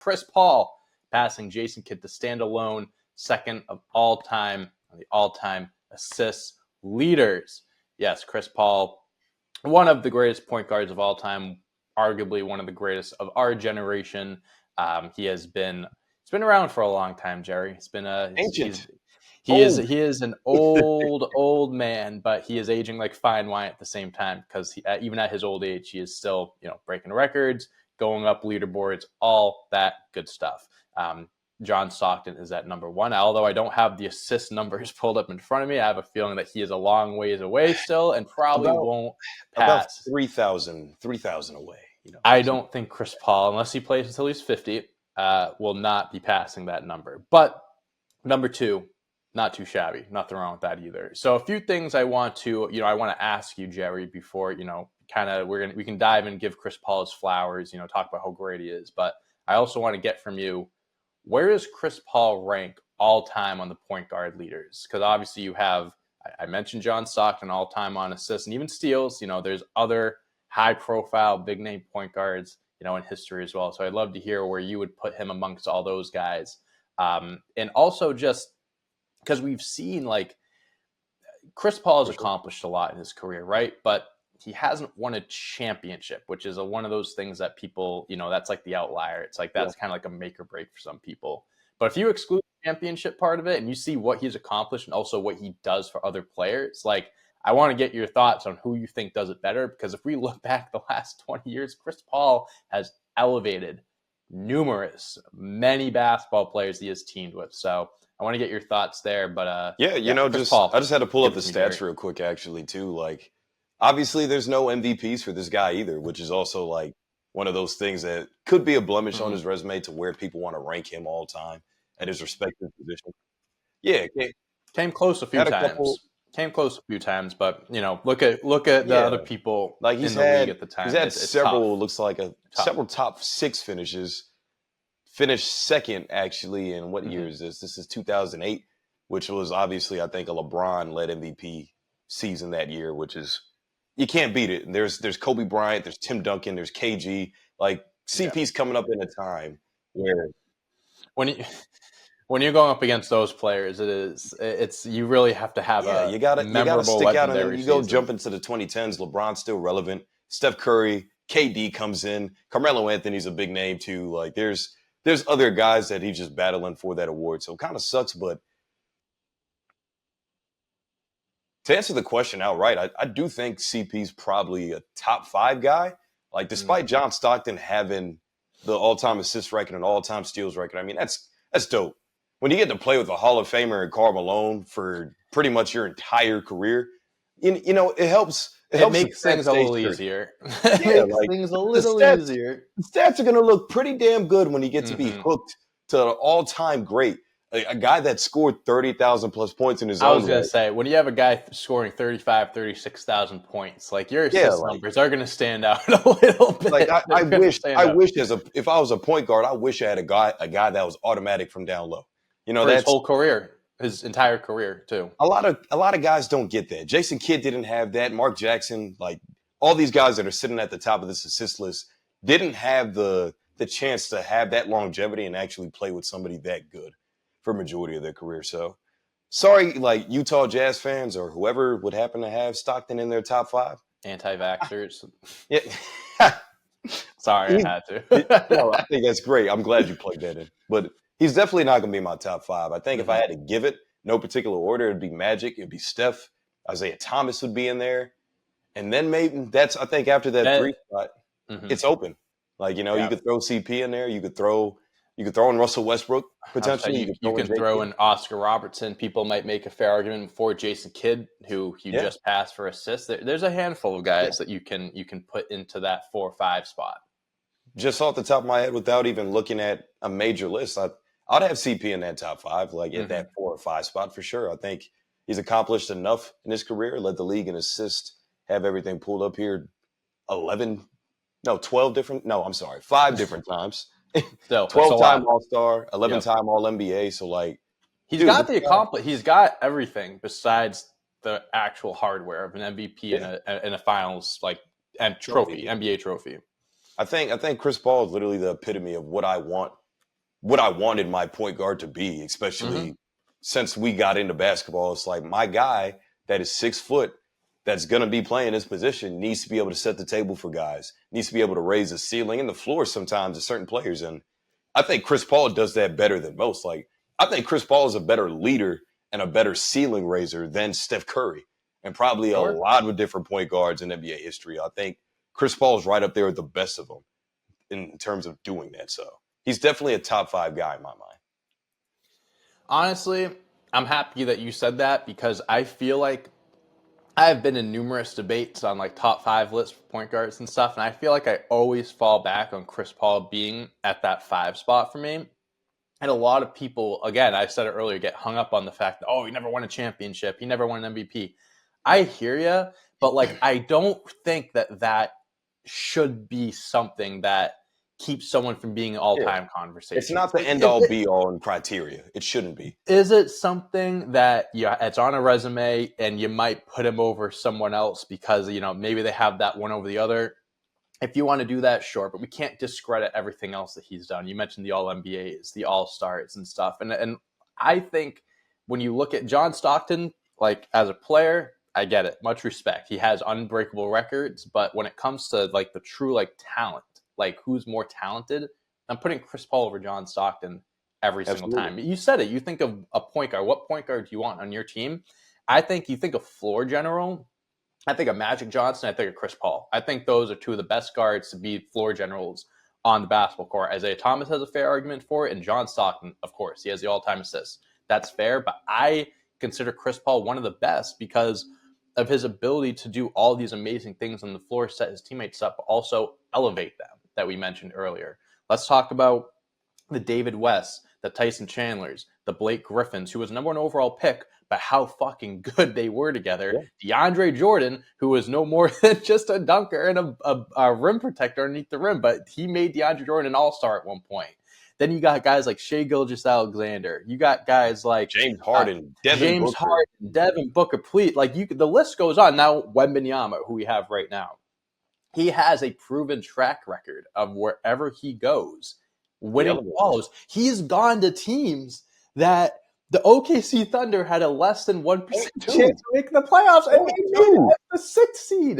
Chris Paul passing Jason Kidd to stand alone, second of all time on the all-time assists leaders. Yes, Chris Paul, one of the greatest point guards of all time, arguably one of the greatest of our generation. He's been around for a long time, Jerry. He's been ancient. He is an old man, but he is aging like fine wine at the same time, because even at his old age, he is still breaking records, going up leaderboards, all that good stuff. John Stockton is at number one. Although I don't have the assist numbers pulled up in front of me, I have a feeling that he is a long ways away still, and probably won't pass. About 3,000 away. I don't think Chris Paul, unless he plays until he's 50, will not be passing that number. But number two, not too shabby. Nothing wrong with that either. So a few things I want to ask you, Jerry, before, we can dive and give Chris Paul his flowers, talk about how great he is. But I also want to get from you, where does Chris Paul rank all time on the point guard leaders? Because obviously you have, I mentioned John Stockton all time on assists and even steals. There's other high profile, big name point guards, in history as well. So I'd love to hear where you would put him amongst all those guys. And also just because we've seen, like, Chris Paul has accomplished a lot in his career, right? But he hasn't won a championship, which is one of those things that people, that's like the outlier. It's like, that's kind of like a make or break for some people. But if you exclude the championship part of it and you see what he's accomplished and also what he does for other players, like, I want to get your thoughts on who you think does it better. Because if we look back the last 20 years, Chris Paul has elevated many basketball players he has teamed with. So I want to get your thoughts there. But I just had to pull up the stats real quick, actually, too. Like, obviously, there's no MVPs for this guy either, which is also like one of those things that could be a blemish on his resume to where people want to rank him all time at his respective position. Yeah, came close a few times, but look at the other people like in the league at the time. He's had several top 6 finishes. Finished second, actually, in what year is this? This is 2008, which was obviously, I think, a LeBron-led MVP season that year, which is, you can't beat it. And there's Kobe Bryant, there's Tim Duncan, there's KG. Like, CP's coming up in a time where when you're going up against those players, it's you really have to have you gotta stick out. And you go jump into the 2010s. LeBron's still relevant. Steph Curry, KD comes in. Carmelo Anthony's a big name too. Like, there's other guys that he's just battling for that award. So it kind of sucks. But to answer the question outright, I do think CP's probably a top 5 guy. Like, despite John Stockton having the all-time assist record and all-time steals record, I mean, that's dope. When you get to play with a Hall of Famer and Karl Malone for pretty much your entire career, it helps. It makes things a little easier. The stats are going to look pretty damn good when you get to be hooked to an all-time great. A guy that scored 30,000 plus points in his own I was going to say, when you have a guy scoring 36,000 points, like, your assist numbers are going to stand out a little bit. Like, I wish if I was a point guard, I wish I had a guy that was automatic from down low. His whole career. His entire career too. A lot of guys don't get that. Jason Kidd didn't have that. Mark Jackson, like, all these guys that are sitting at the top of this assist list didn't have the chance to have that longevity and actually play with somebody that good for a majority of their career. So sorry, like, Utah Jazz fans or whoever would happen to have Stockton in their top 5. Anti-vaxxers. Yeah. Sorry, I had to. No, I think that's great. I'm glad you plugged that in. But he's definitely not going to be my top 5. I think if I had to give it no particular order, it'd be Magic, it'd be Steph, Isaiah Thomas would be in there. And then maybe I think after that 3 spot, it's open. Like, you could throw CP in there. You could throw in Russell Westbrook, potentially. You can throw in Oscar Robertson. People might make a fair argument for Jason Kidd, who you just passed for assists. There's a handful of guys that you can put into that 4 or 5 spot. Just off the top of my head, without even looking at a major list, I'd have CP in that top 5, like at that 4 or 5 spot for sure. I think he's accomplished enough in his career, led the league in assists, have everything pulled up here 5 different times. 12-time All-Star, 11-time All-NBA. So, like, he's got everything besides the actual hardware of an MVP and a finals NBA trophy. I think Chris Paul is literally the epitome of what I want what I wanted my point guard to be, Mm-hmm. especially since we got into basketball. It's like my guy that is 6 foot that's going to be playing this position needs to be able to set the table for guys, needs to be able to raise the ceiling and the floor sometimes to certain players. And I think Chris Paul does that better than most. Like, I think Chris Paul is a better leader and a better ceiling raiser than Steph Curry and probably a Sure. lot of different point guards in NBA history. I think Chris Paul is right up there with the best of them in terms of doing that. So he's definitely a top 5 guy in my mind. Honestly, I'm happy that you said that because I feel like I've been in numerous debates on like top 5 lists for point guards and stuff, and I feel like I always fall back on Chris Paul being at that 5 spot for me. And a lot of people, again, I said it earlier, get hung up on the fact that, oh, he never won a championship. He never won an MVP. I hear you, but like, I don't think that should be something that keeps someone from being an Yeah. all-time It's conversation. not the end all be all in criteria. It shouldn't be. Is it something that it's on a resume and you might put him over someone else because, maybe they have that one over the other? If you want to do that, sure, but we can't discredit everything else that he's done. You mentioned the All NBAs, the All Stars, and stuff, and I think when you look at John Stockton, like as a player, I get it, much respect. He has unbreakable records, but when it comes to like the true like talent, like who's more talented, I'm putting Chris Paul over John Stockton every single Absolutely. time. You said it. You think of a point guard. What point guard do you want on your team? I think you think of floor general. I think of Magic Johnson. I think of Chris Paul. I think those are two of the best guards to be floor generals on the basketball court. Isaiah Thomas has a fair argument for it, and John Stockton, of course, he has the all-time assists. That's fair, but I consider Chris Paul one of the best because of his ability to do all these amazing things on the floor, set his teammates up, but also elevate them that we mentioned earlier. Let's talk about the David West, the Tyson Chandlers, the Blake Griffins, who was number 1 overall pick, but how fucking good they were together. Yeah. DeAndre Jordan, who was no more than just a dunker and a rim protector underneath the rim, but he made DeAndre Jordan an all-star at one point. Then you got guys like Shai Gilgeous-Alexander. You got guys like James Harden, Devin James Booker. Harden, Devin Booker. Please, like the list goes on. Now Wembanyama, who we have right now, he has a proven track record of wherever he goes, He winning elevated. balls. He's gone to teams that the OKC Thunder had a less than 1% chance to make the playoffs, and Point they made it two. as the 6th seed.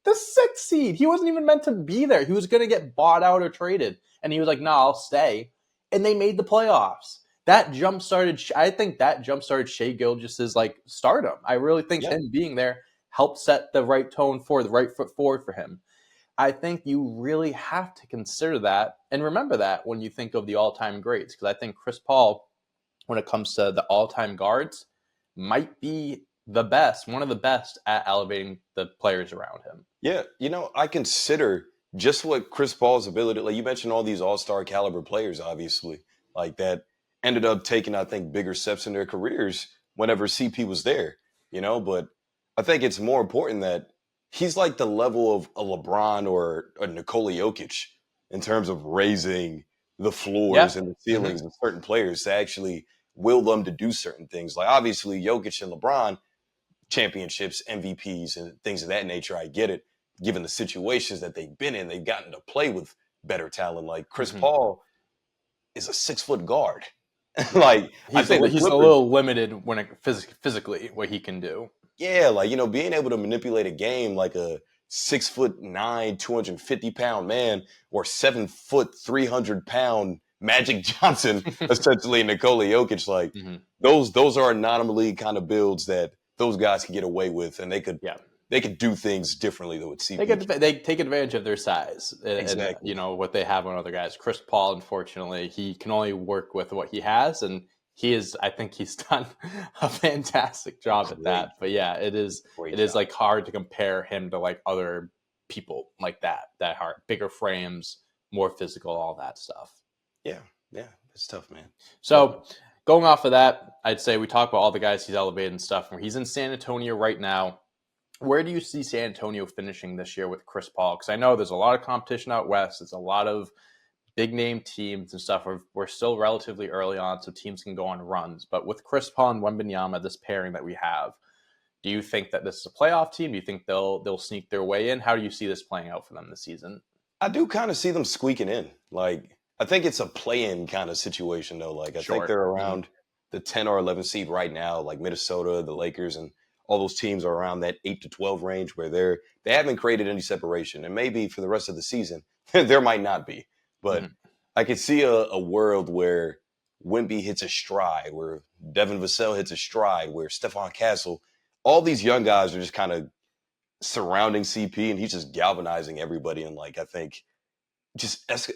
The 6th seed. He wasn't even meant to be there. He was going to get bought out or traded, and he was like, "No, I'll stay." And they made the playoffs. That jump started. I think that jump started Shai Gilgeous's like stardom. I really think Yeah. him being there helped set the right tone for the right foot forward for him. I think you really have to consider that and remember that when you think of the all-time greats, because I think Chris Paul, when it comes to the all-time guards, might be the best, one of the best at elevating the players around him. Yeah. I consider just what Chris Paul's ability, like you mentioned all these all-star caliber players, obviously, like that ended up taking, I think, bigger steps in their careers whenever CP was there, but I think it's more important that he's like the level of a LeBron or a Nikola Jokic in terms of raising the Yeah. floors and the Mm-hmm. ceilings of certain players to actually will them to do certain things. Like obviously Jokic and LeBron championships, MVPs, and things of that nature. I get it. Given the situations that they've been in, they've gotten to play with better talent. Like Chris Mm-hmm. Paul is a 6 foot guard. Like I He's think the he's a Clippers, little limited when it physically what he can do. yeah, like being able to manipulate a game like a 6'9", 250 pound man, or 7 foot 300 pound Magic Johnson, essentially Nikola Jokic. Like Mm-hmm. those are anomaly kind of builds that those guys can get away with, and Yeah. they could do things differently than what They CP. they take advantage of their size and Exactly. what they have on other guys. Chris Paul, unfortunately, he can only work with what he has, and I think he's done a fantastic job at Great, that. But yeah, great it is job. like hard to compare him to like other people like that hard, bigger frames, more physical, all that stuff. Yeah, yeah, it's tough, man. But So going off of that, I'd say we talk about all the guys he's elevated and stuff. He's in San Antonio right now. Where do you see San Antonio finishing this year with Chris Paul? Because I know there's a lot of competition out west. It's a lot of big name teams and stuff. We're still relatively early on, so teams can go on runs. But with Chris Paul and Wembanyama, this pairing that we have, do you think that this is a playoff team? Do you think they'll sneak their way in? How do you see this playing out for them this season? I do kind of see them squeaking in. Like I think it's a play-in kind of situation though. Like I think Sure. they're Mhm. around the 10 or 11 seed right now, like Minnesota, the Lakers, and all those teams are around that 8 to 12 range where they haven't created any separation. And maybe for the rest of the season, there might not be. But Mhm. I could see a world where Wemby hits a stride, where Devin Vassell hits a stride, where Stephon Castle, all these young guys are just kind of surrounding CP and he's just galvanizing everybody. And like I think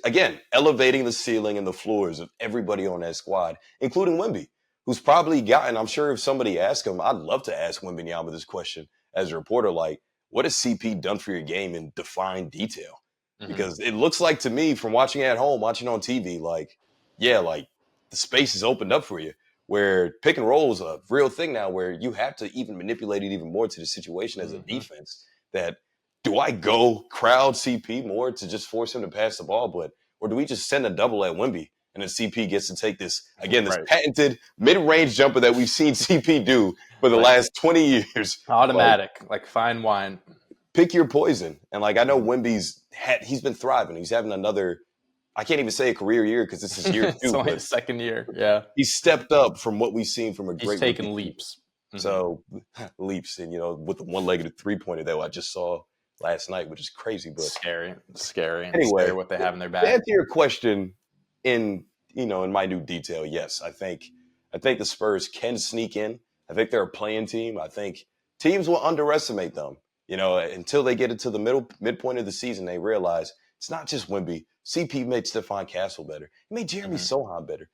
again, elevating the ceiling and the floors of everybody on that squad, including Wemby, who's probably gotten, I'm sure if somebody asked him, I'd love to ask Wemby this question as a reporter, like, what has CP done for your game in defined detail? Mhm. Because it looks like to me from watching at home, watching on TV, like, yeah, like the space is opened up for you where pick and roll is a real thing now where you have to even manipulate it even more to the situation as a Mhm. defense that do I go crowd CP more to just force him to pass the ball, or do we just send a double at Wemby and then CP gets to take this again, this Right. patented mid-range jumper that we've seen CP do for the Like last 20 years? Like automatic, like fine wine. pick your poison. And like I know Mhm. he's been thriving. He's having another I can't even say a career year because this is year It's two, only but his second year. Yeah. he's stepped up from what we've seen from a He's great rookie taken season. leaps. Mhm. So leaps and with the one-legged three-pointer that I just saw last night, which is crazy. But Scary. Scary. Scary anyway, what they have in their to bag. answer your question in in minute detail, yes, I think the Spurs can sneak in. I think they're a playing team. I think teams will underestimate them. Until they get into the midpoint of the season, they realize it's not just Wemby. CP made Stephon Castle better. He made Jeremy Mhm. Sohan better.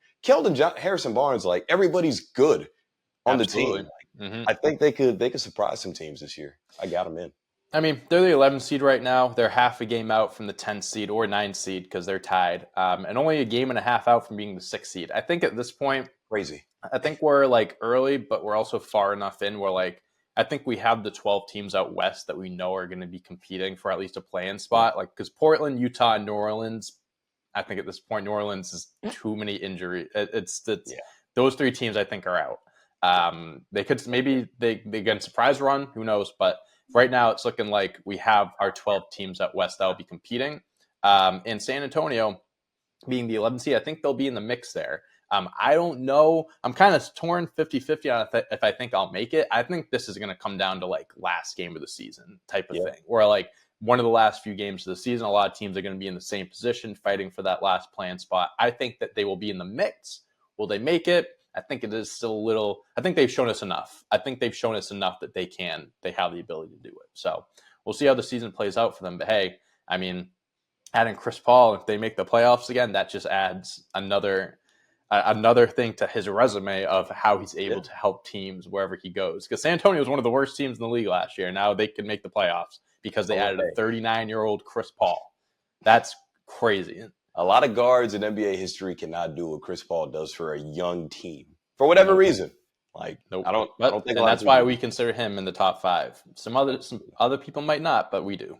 Harrison Barnes, like everybody's good on the team. Absolutely. Mhm. I think they could surprise some teams this year. I got them in. I mean, they're the 11th seed right now. They're half a game out from the 10th seed or 9th seed because they're tied, and only a game and a half out from being the 6th seed. I think at this point, Crazy. I think we're like early, but we're also far enough in where like I think we have the 12 teams out west that we know are going to be competing for at least a play-in Yeah. spot. Like because Portland, Utah, and New Orleans, I think at this point New Orleans is too many injuries. It's Yeah. those three teams I think are out. They could maybe they get a surprise run, who knows? But right now it's looking like we have our 12 teams at west that will be competing. In San Antonio being the 11th seed, I think they'll be in the mix there. I don't know. I'm kind of torn 50-50 on if I think I'll make it. I think this is going to come down to like last game of the season type of Yeah. thing, where like one of the last few games of the season, a lot of teams are going to be in the same position fighting for that last play-in spot. I think that they will be in the mix. Will they make it? I think it is still a little. I think they've shown us enough. I think they've shown us enough that they have the ability to do it. So we'll see how the season plays out for them. But hey, I mean, adding Chris Paul, if they make the playoffs again, that just adds another thing to his resume of how he's able Yeah. to help teams wherever he goes. Because San Antonio was one of the worst teams in the league last year. Now they can make the playoffs because they Oh, added a hey. 39-year-old Chris Paul. That's crazy. A lot of guards in NBA history cannot do what Chris Paul does for a young team for whatever Nope, reason. Like I nope. don't I But don't think a and lot of that's people why do. we consider him in the top 5. Some other people might not, but we do.